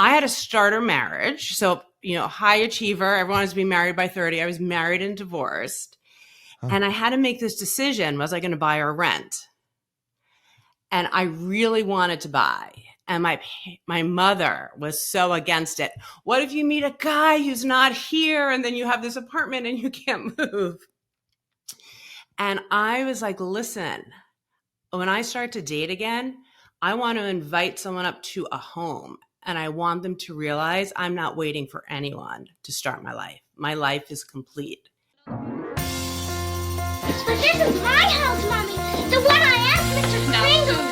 I had a starter marriage. So, high achiever. Everyone was to be married by 30. I was married and divorced. And I had to make this decision. Was I going to buy or rent? And I really wanted to buy. And my mother was so against it. What if you meet a guy who's not here and then you have this apartment and you can't move? And I was like, listen, when I start to date again, I want to invite someone up to a home. And I want them to realize I'm not waiting for anyone to start my life. My life is complete. But this is my house, Mommy. The one I asked Mr. Springer for.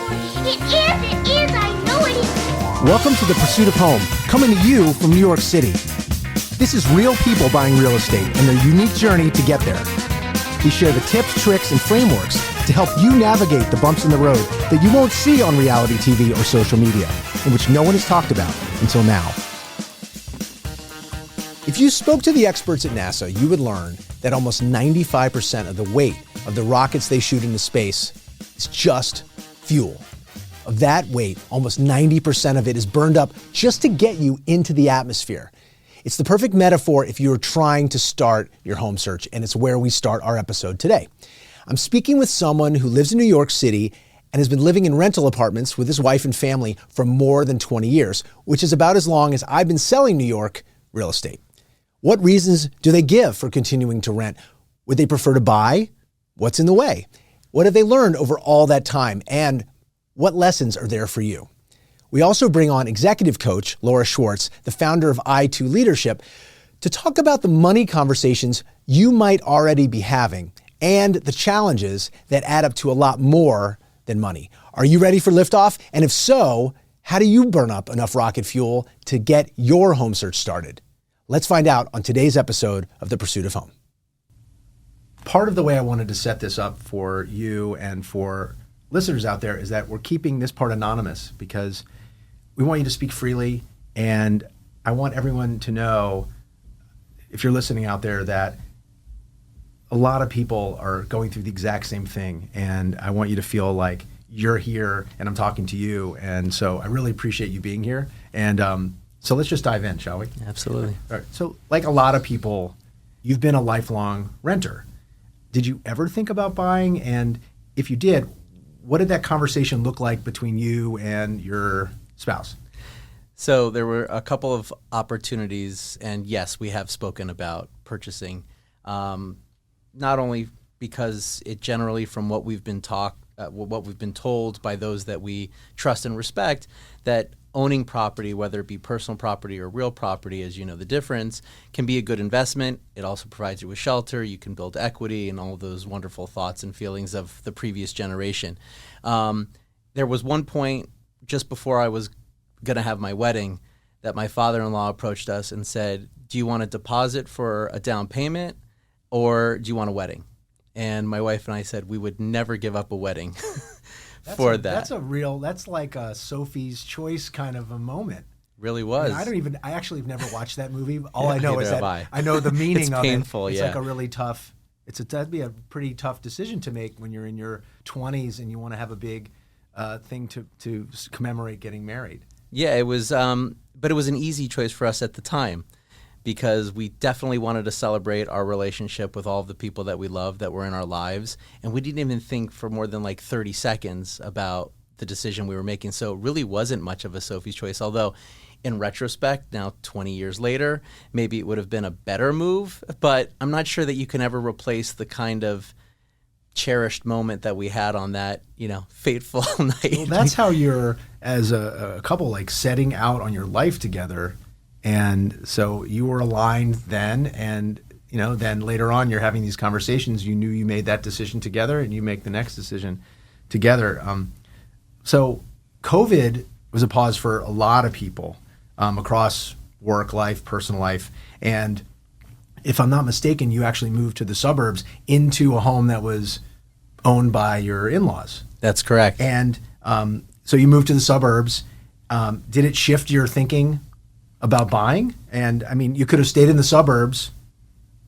It is, I know it is. Welcome to The Pursuit of Home, coming to you from New York City. This is real people buying real estate and their unique journey to get there. We share the tips, tricks, and frameworks to help you navigate the bumps in the road that you won't see on reality TV or social media, and which no one has talked about until now. If you spoke to the experts at NASA, you would learn that almost 95% of the weight of the rockets they shoot into space is just fuel. Of that weight, almost 90% of it is burned up just to get you into the atmosphere. It's the perfect metaphor if you're trying to start your home search, and it's where we start our episode today. I'm speaking with someone who lives in New York City and has been living in rental apartments with his wife and family for more than 20 years, which is about as long as I've been selling New York real estate. What reasons do they give for continuing to rent? Would they prefer to buy? What's in the way? What have they learned over all that time? And what lessons are there for you? We also bring on executive coach Laura Schwartz, the founder of I2 Leadership, to talk about the money conversations you might already be having and the challenges that add up to a lot more than money. Are you ready for liftoff? And if so, how do you burn up enough rocket fuel to get your home search started? Let's find out on today's episode of The Pursuit of Home. Part of the way I wanted to set this up for you and for listeners out there is that we're keeping this part anonymous because we want you to speak freely, and I want everyone to know, if you're listening out there, that a lot of people are going through the exact same thing, and I want you to feel like you're here and I'm talking to you, and so I really appreciate you being here. And so let's just dive in, shall we? Absolutely. All right. So like a lot of people, you've been a lifelong renter. Did you ever think about buying? And if you did, what did that conversation look like between you and your spouse? So there were a couple of opportunities, and yes, we have spoken about purchasing, not only because it generally, from what we've been told by those that we trust and respect, that owning property, whether it be personal property or real property, as you know the difference, can be a good investment. It also provides you with shelter. You can build equity and all of those wonderful thoughts and feelings of the previous generation. There was one point just before I was going to have my wedding that my father-in-law approached us and said, do you want a deposit for a down payment or do you want a wedding? And my wife and I said we would never give up a wedding for that. That's like a Sophie's Choice kind of a moment. Really was. I actually have never watched that movie. All I know is that I know the meaning of painful, it. It's yeah. like a really tough, that'd be a pretty tough decision to make when you're in your 20s and you want to have a big thing to commemorate getting married. Yeah, it was, but it was an easy choice for us at the time because we definitely wanted to celebrate our relationship with all of the people that we love that were in our lives. And we didn't even think for more than like 30 seconds about the decision we were making. So it really wasn't much of a Sophie's Choice, although in retrospect, now 20 years later, maybe it would have been a better move, but I'm not sure that you can ever replace the kind of cherished moment that we had on that, fateful night. Well, that's how you're, as a couple, like setting out on your life together. And so you were aligned then, and then later on you're having these conversations. You knew you made that decision together, and you make the next decision together. So COVID was a pause for a lot of people across work life, personal life. And if I'm not mistaken, you actually moved to the suburbs into a home that was owned by your in-laws. That's correct. And so you moved to the suburbs. Did it shift your thinking about buying? And I mean, you could have stayed in the suburbs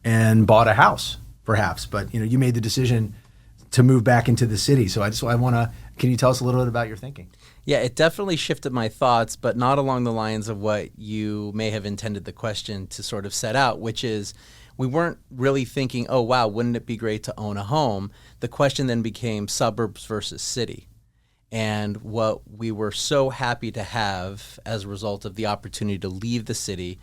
and bought a house, perhaps, but you made the decision to move back into the city. So can you tell us a little bit about your thinking? Yeah, it definitely shifted my thoughts, but not along the lines of what you may have intended the question to sort of set out, which is we weren't really thinking, oh, wow, wouldn't it be great to own a home? The question then became suburbs versus city. And what we were so happy to have as a result of the opportunity to leave the city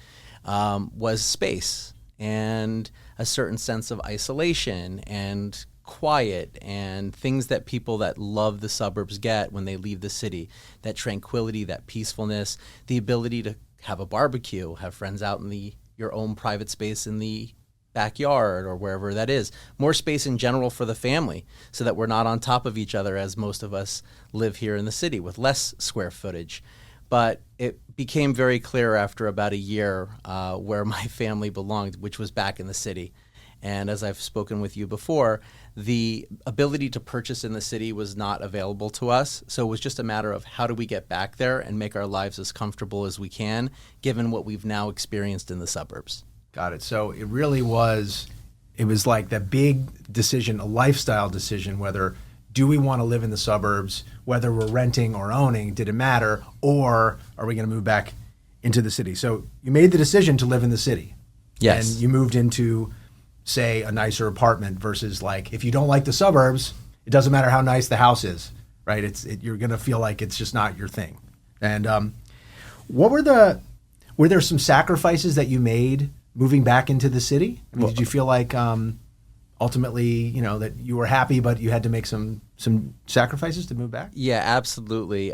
was space and a certain sense of isolation and quiet and things that people that love the suburbs get when they leave the city. That tranquility, that peacefulness, the ability to have a barbecue, have friends out in your own private space in the backyard or wherever that is. More space in general for the family so that we're not on top of each other as most of us live here in the city with less square footage. But it became very clear after about a year where my family belonged, which was back in the city. And as I've spoken with you before, the ability to purchase in the city was not available to us. So it was just a matter of how do we get back there and make our lives as comfortable as we can, given what we've now experienced in the suburbs. Got it. So it really was, it was like that big decision, a lifestyle decision, whether do we want to live in the suburbs, whether we're renting or owning, did it matter, or are we going to move back into the city? So you made the decision to live in the city. Yes. And you moved into, say, a nicer apartment versus like, if you don't like the suburbs, it doesn't matter how nice the house is, right? You're going to feel like it's just not your thing. And were there some sacrifices that you made moving back into the city? I mean, did you feel like ultimately, that you were happy, but you had to make some sacrifices to move back? Yeah, absolutely.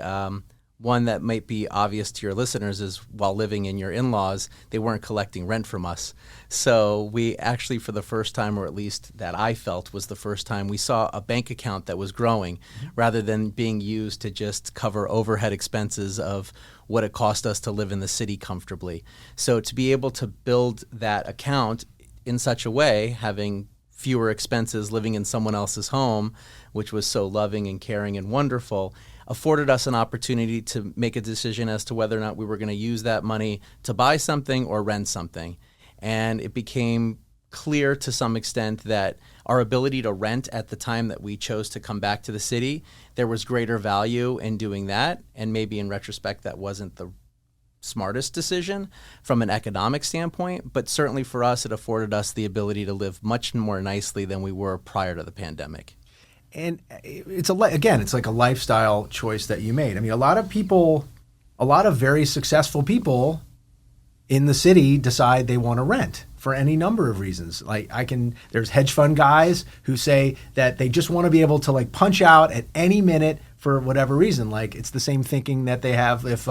One that might be obvious to your listeners is while living in your in-laws, they weren't collecting rent from us. So we actually, for the first time, or at least that I felt was the first time, we saw a bank account that was growing rather than being used to just cover overhead expenses of what it cost us to live in the city comfortably. So to be able to build that account in such a way, having fewer expenses living in someone else's home, which was so loving and caring and wonderful, afforded us an opportunity to make a decision as to whether or not we were going to use that money to buy something or rent something. And it became clear to some extent that our ability to rent at the time that we chose to come back to the city, there was greater value in doing that. And maybe in retrospect, that wasn't the smartest decision from an economic standpoint, but certainly for us, it afforded us the ability to live much more nicely than we were prior to the pandemic. And it's like a lifestyle choice that you made. I mean, a lot of very successful people in the city decide they want to rent for any number of reasons. There's hedge fund guys who say that they just want to be able to like punch out at any minute for whatever reason. Like it's the same thinking that they have if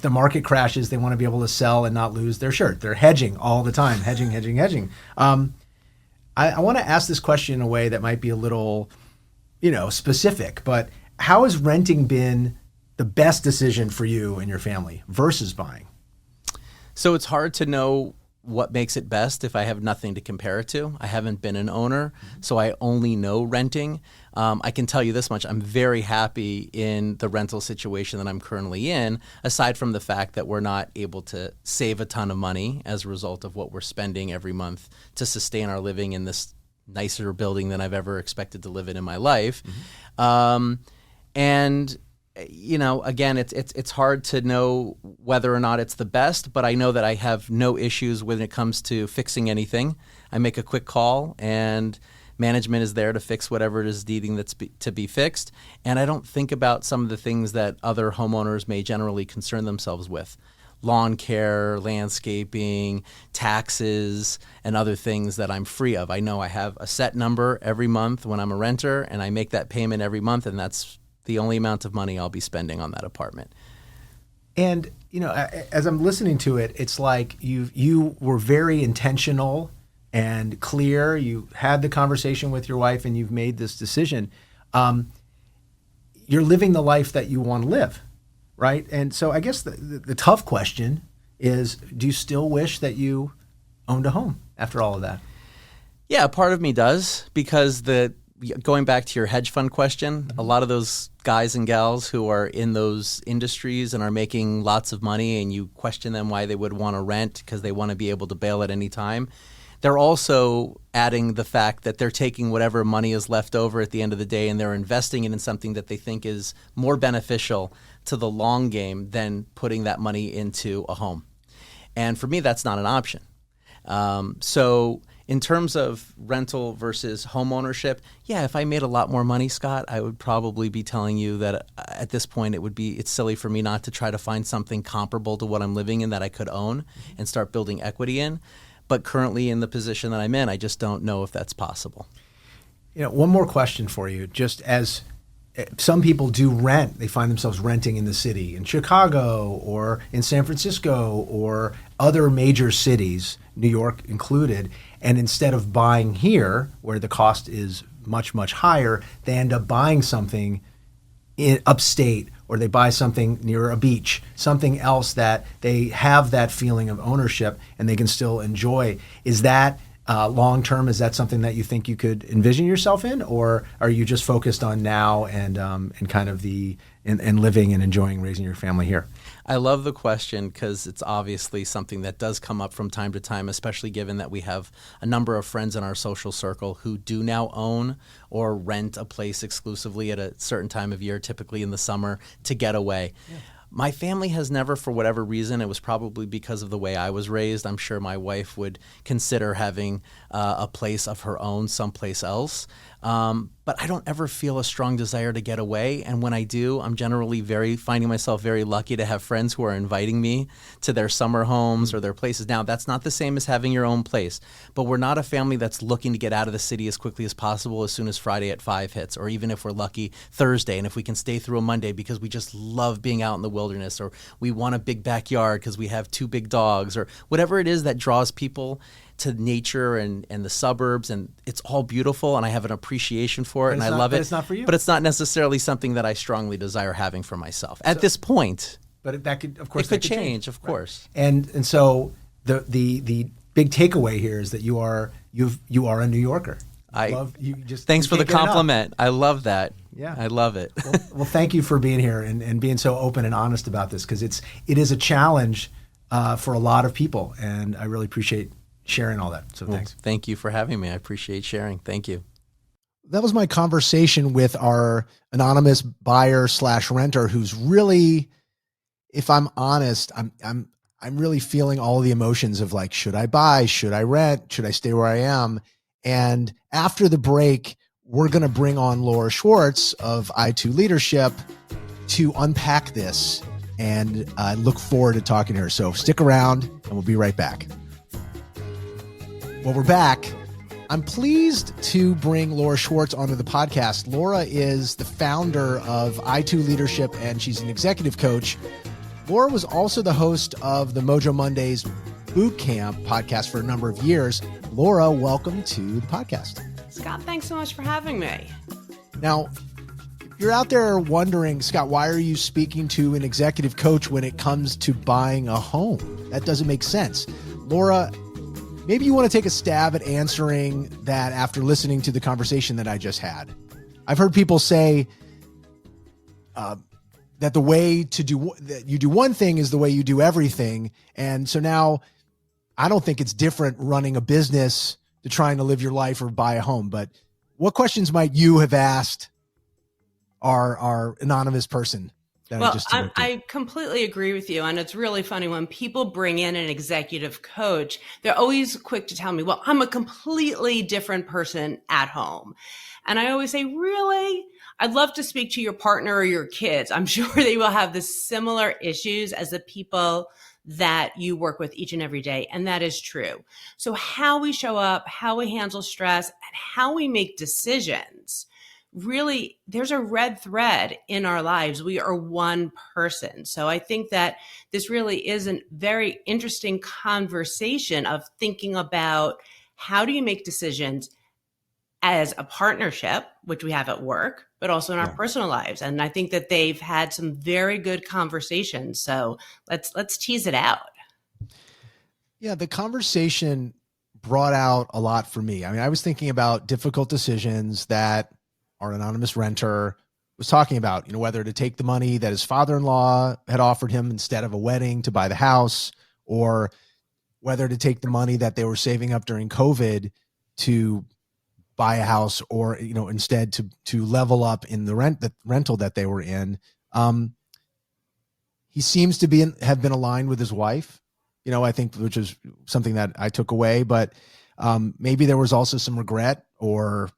the market crashes, they want to be able to sell and not lose their shirt. They're hedging all the time, hedging. I want to ask this question in a way that might be a little, specific, but how has renting been the best decision for you and your family versus buying? So it's hard to know what makes it best if I have nothing to compare it to. I haven't been an owner, so I only know renting. I can tell you this much. I'm very happy in the rental situation that I'm currently in, aside from the fact that we're not able to save a ton of money as a result of what we're spending every month to sustain our living in this nicer building than I've ever expected to live in my life. And again, it's hard to know whether or not it's the best, but I know that I have no issues when it comes to fixing anything. I make a quick call and management is there to fix whatever it is needing to be fixed. And I don't think about some of the things that other homeowners may generally concern themselves with. Lawn care, landscaping, taxes, and other things that I'm free of. I know I have a set number every month when I'm a renter, and I make that payment every month, and that's the only amount of money I'll be spending on that apartment. And, as I'm listening to it, it's like you were very intentional and clear. You had the conversation with your wife and you've made this decision. You're living the life that you want to live, right? And so I guess the tough question is, do you still wish that you owned a home after all of that? Yeah, part of me does, because going back to your hedge fund question, a lot of those guys and gals who are in those industries and are making lots of money, and you question them why they would want to rent because they want to be able to bail at any time. they're also adding the fact that they're taking whatever money is left over at the end of the day and they're investing it in something that they think is more beneficial to the long game than putting that money into a home. And for me, that's not an option. So in terms of rental versus home ownership, yeah, if I made a lot more money, Scott, I would probably be telling you that at this point it's silly for me not to try to find something comparable to what I'm living in that I could own and start building equity in. But currently in the position that I'm in, I just don't know if that's possible. One more question for you. Just as some people do rent, they find themselves renting in the city, in Chicago or in San Francisco or other major cities, New York included, and instead of buying here, where the cost is much, much higher, they end up buying something in upstate, or they buy something near a beach, something else that they have that feeling of ownership and they can still enjoy. Is that long term? Is that something that you think you could envision yourself in, or are you just focused on now and kind of and living and enjoying raising your family here? I love the question because it's obviously something that does come up from time to time, especially given that we have a number of friends in our social circle who do now own or rent a place exclusively at a certain time of year, typically in the summer, to get away. Yeah. My family has never, for whatever reason, it was probably because of the way I was raised. I'm sure my wife would consider having a place of her own someplace else. But I don't ever feel a strong desire to get away. And when I do, I'm generally finding myself very lucky to have friends who are inviting me to their summer homes or their places. Now, that's not the same as having your own place, but we're not a family that's looking to get out of the city as quickly as possible as soon as Friday at 5 hits, or even if we're lucky, Thursday. And if we can stay through a Monday because we just love being out in the wilderness, or we want a big backyard because we have 2 big dogs, or whatever it is that draws people to nature and the suburbs, and it's all beautiful, and I have an appreciation for it, and I love it. But it's not for you. But it's not necessarily something that I strongly desire having for myself at this point. But that could, of course, it could change, of course. And so the big takeaway here is that you are a New Yorker. Thanks for the compliment. I love that. Yeah, I love it. Well, thank you for being here and being so open and honest about this, because it is a challenge for a lot of people, and I really appreciate sharing all that. So thanks. Thank you for having me. I appreciate sharing. Thank you. That was my conversation with our anonymous buyer/renter, who's really, if I'm honest, I'm really feeling all the emotions of like, should I buy? Should I rent? Should I stay where I am? And after the break, we're going to bring on Laura Schwartz of i2 Leadership to unpack this, and I look forward to talking to her. So stick around and we'll be right back. Well, we're back. I'm pleased to bring Laura Schwartz onto the podcast. Laura is the founder of i2 Leadership, and she's an executive coach. Laura was also the host of the Mojo Mondays Boot Camp podcast for a number of years. Laura, welcome to the podcast. Scott, thanks so much for having me. Now, if you're out there wondering, Scott, why are you speaking to an executive coach when it comes to buying a home? That doesn't make sense. Laura, maybe you want to take a stab at answering that after listening to the conversation that I just had. I've heard people say that the way that you do one thing is the way you do everything. And so now I don't think it's different running a business to trying to live your life or buy a home. But what questions might you have asked our anonymous person? I completely agree with you. And it's really funny when people bring in an executive coach, they're always quick to tell me, well, I'm a completely different person at home. And I always say, really? I'd love to speak to your partner or your kids. I'm sure they will have the similar issues as the people that you work with each and every day. And that is true. So how we show up, how we handle stress, and how we make decisions, really, there's a red thread in our lives. We are one person. So I think that this really is a very interesting conversation of thinking about how do you make decisions as a partnership, which we have at work, but also in our personal lives. And I think that they've had some very good conversations. So let's tease it out. Yeah, the conversation brought out a lot for me. I mean, I was thinking about difficult decisions that our anonymous renter was talking about, whether to take the money that his father-in-law had offered him instead of a wedding to buy the house, or whether to take the money that they were saving up during COVID to buy a house, or, you know, instead to level up in the rental that they were in. He seems to have been aligned with his wife, you know, I think, which is something that I took away, but maybe there was also some regret, or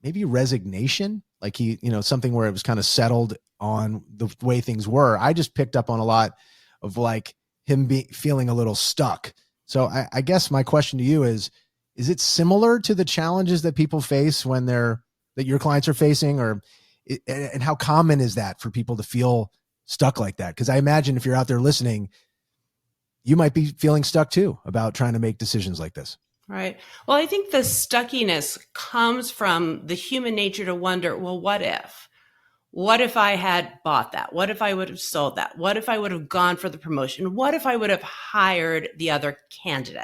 maybe resignation, like he, you know, something where it was kind of settled on the way things were. I just picked up on a lot of like him feeling a little stuck. So I guess my question to you is it similar to the challenges that people face that your clients are facing, and how common is that for people to feel stuck like that? Because I imagine if you're out there listening, you might be feeling stuck too about trying to make decisions like this. Right. Well, I think the stuckiness comes from the human nature to wonder, well, what if? What if I had bought that? What if I would have sold that? What if I would have gone for the promotion? What if I would have hired the other candidate?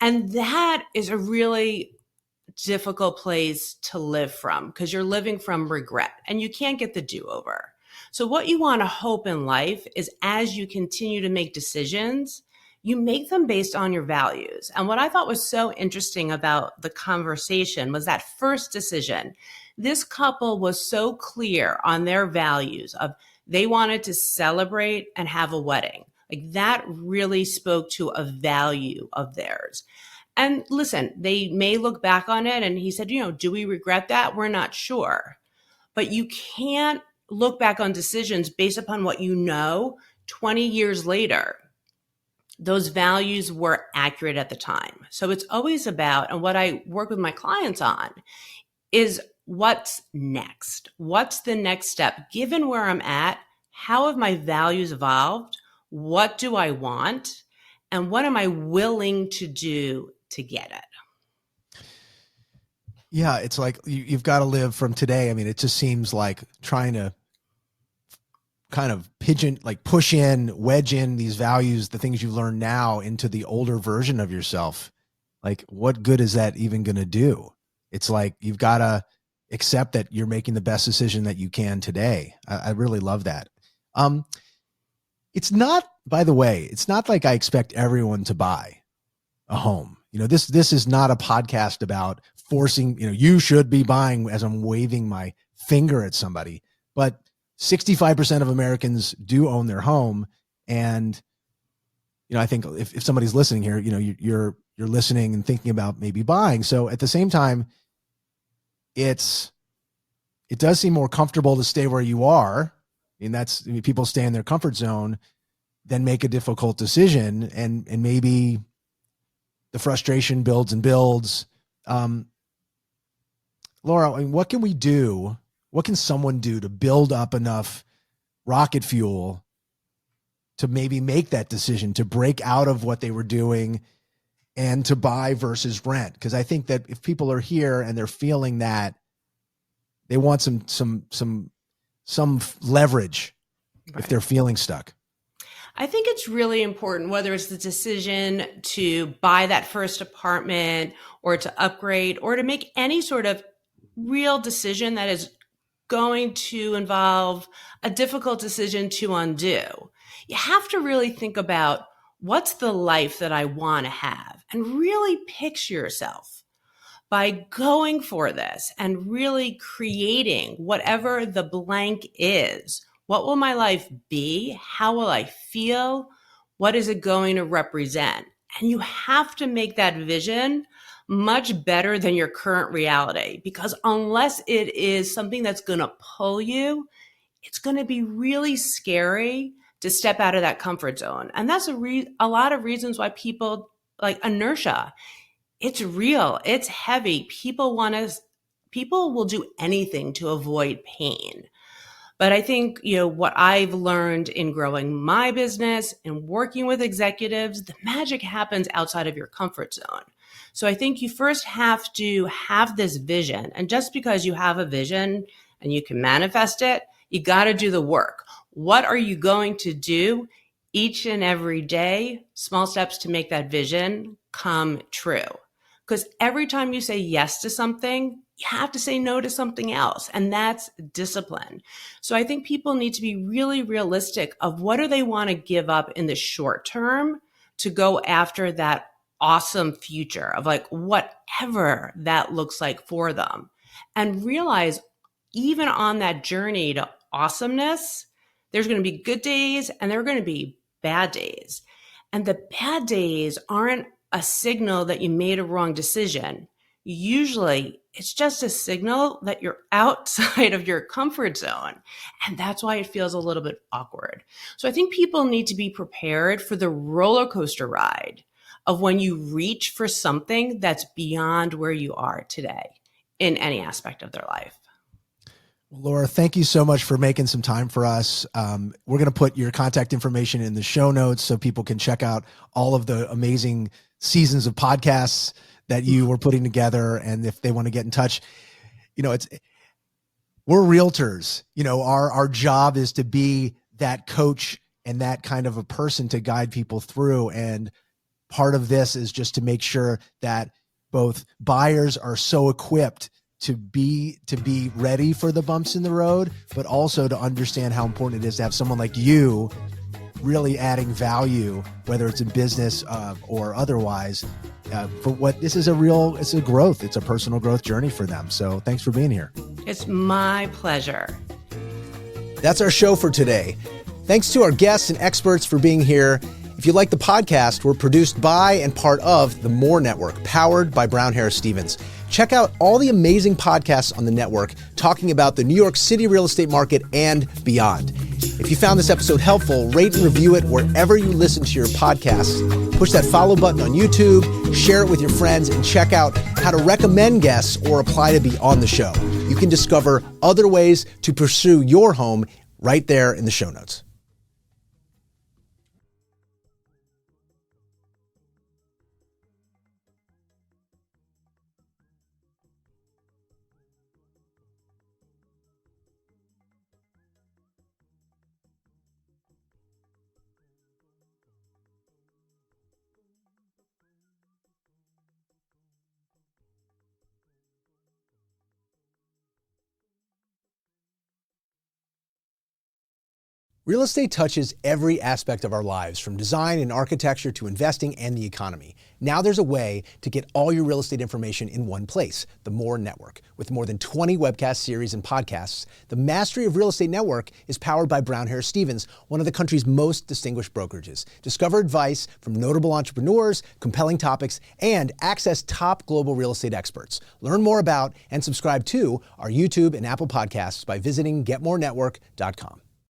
And that is a really difficult place to live from, because you're living from regret and you can't get the do-over. So what you want to hope in life is, as you continue to make decisions, you make them based on your values. And what I thought was so interesting about the conversation was that first decision. This couple was so clear on their values of they wanted to celebrate and have a wedding. Like, that really spoke to a value of theirs. And listen, they may look back on it, and he said, you know, do we regret that? We're not sure. But you can't look back on decisions based upon what you know 20 years later. Those values were accurate at the time. So it's always about, and what I work with my clients on is, what's next? What's the next step? Given where I'm at, how have my values evolved? What do I want? And what am I willing to do to get it? Yeah, it's like you've got to live from today. I mean, it just seems like trying to kind of wedge in these values, the things you learn now, into the older version of yourself. Like, what good is that even going to do? It's like you've got to accept that you're making the best decision that you can today. I really love that. It's not, by the way, it's not like I expect everyone to buy a home. You know, this is not a podcast about forcing, you know, you should be buying, as I'm waving my finger at somebody, but 65% of Americans do own their home. And, you know, I think if somebody's listening here, you know, you're listening and thinking about maybe buying. So at the same time, it does seem more comfortable to stay where you are. People stay in their comfort zone than make a difficult decision. And maybe the frustration builds and builds. Laura, I mean, what can we do? What can someone do to build up enough rocket fuel to maybe make that decision to break out of what they were doing and to buy versus rent? Because I think that if people are here and they're feeling that, they want some leverage, right, if they're feeling stuck. I think it's really important, whether it's the decision to buy that first apartment or to upgrade or to make any sort of real decision that is going to involve a difficult decision to undo. You have to really think about, what's the life that I want to have, and really picture yourself by going for this and really creating whatever the blank is. What will my life be? How will I feel? What is it going to represent? And you have to make that vision much better than your current reality, because unless it is something that's going to pull you, it's going to be really scary to step out of that comfort zone. And that's a lot of reasons why people, like inertia, it's real, it's heavy. People will do anything to avoid pain. But I think, you know, what I've learned in growing my business and working with executives, the magic happens outside of your comfort zone. So I think you first have to have this vision. And just because you have a vision and you can manifest it, you got to do the work. What are you going to do each and every day? Small steps to make that vision come true. Because every time you say yes to something, you have to say no to something else. And that's discipline. So I think people need to be really realistic of what do they want to give up in the short term to go after that awesome future of like whatever that looks like for them, and realize even on that journey to awesomeness, there's going to be good days and there are going to be bad days. And the bad days aren't a signal that you made a wrong decision. Usually it's just a signal that you're outside of your comfort zone. And that's why it feels a little bit awkward. So I think people need to be prepared for the roller coaster ride of when you reach for something that's beyond where you are today in any aspect of their life. Laura, thank you so much for making some time for us. We're going to put your contact information in the show notes so people can check out all of the amazing seasons of podcasts that you were putting together. And if they want to get in touch, we're realtors. Our job is to be that coach and that kind of a person to guide people through. And part of this is just to make sure that both buyers are so equipped to be ready for the bumps in the road, but also to understand how important it is to have someone like you really adding value, whether it's in business or otherwise, for what this is it's a personal growth journey for them. So thanks for being here. It's my pleasure. That's our show for today. Thanks to our guests and experts for being here. If you like the podcast, we're produced by and part of the More Network, powered by Brown Harris Stevens. Check out all the amazing podcasts on the network talking about the New York City real estate market and beyond. If you found this episode helpful, rate and review it wherever you listen to your podcasts. Push that follow button on YouTube, share it with your friends, and check out how to recommend guests or apply to be on the show. You can discover other ways to pursue your home right there in the show notes. Real estate touches every aspect of our lives, from design and architecture to investing and the economy. Now there's a way to get all your real estate information in one place, the More Network. With more than 20 webcast series and podcasts, the Mastery of Real Estate Network is powered by Brown Harris Stevens, one of the country's most distinguished brokerages. Discover advice from notable entrepreneurs, compelling topics, and access top global real estate experts. Learn more about and subscribe to our YouTube and Apple podcasts by visiting getmorenetwork.com.